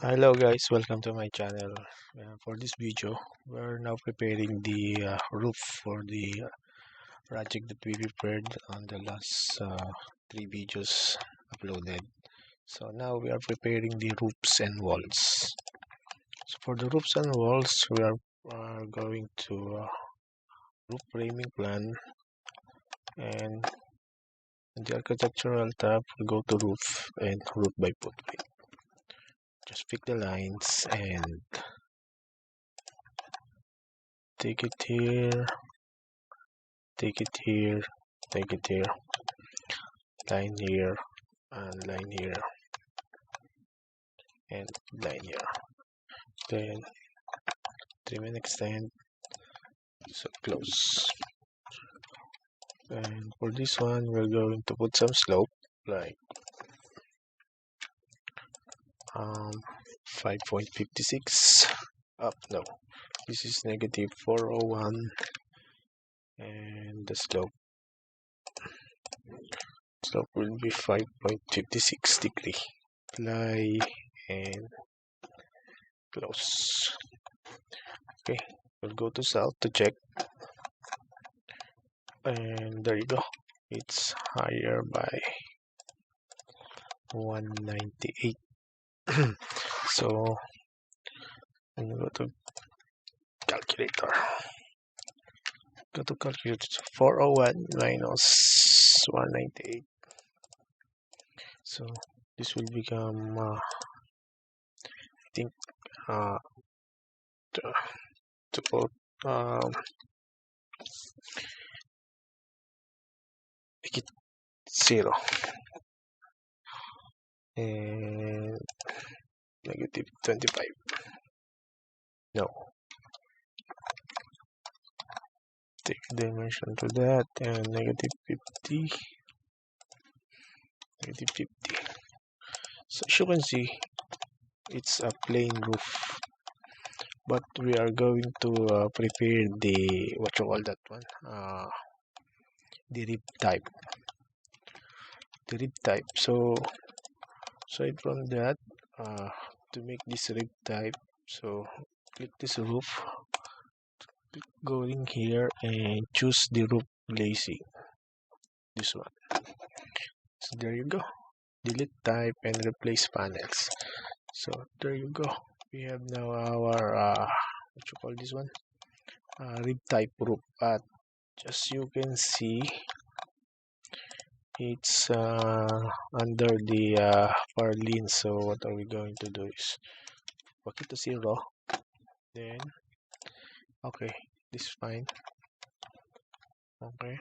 Hello guys, welcome to my channel. For this video, we're now preparing the roof for the project that we prepared on the last 3 videos uploaded. So now we are preparing the roofs and walls. So for the roofs and walls, we are going to roof framing plan, and in the architectural tab, we go to roof and roof by footprint. Just pick the lines and take it here, take it here, take it here, line here, and line here, and line here. Then trim and extend, so close. And for this one, we're going to put some slope, like 5.56 up. No, this is negative 401, and the slope will be 5.56 degree. Apply and close. Okay, we'll go to south to check, and there you go, it's higher by 198. So when you go to calculator, go to calculator, 401 minus 198, so this will become I think to put make it 0 and negative 25. No, take dimension to that, and negative 50, negative 50. So as you can see, it's a plain roof, but we are going to prepare the what you call that one, the rib type. So aside from that, to make this rib type, so click this roof, go in here and choose the roof glazing, this one. So there you go, delete type and replace panels. So there you go, we have now our what you call this one, rib type roof. But as you can see, it's under the purlin. So what are we going to do is put it to 0, then okay, this is fine. Okay,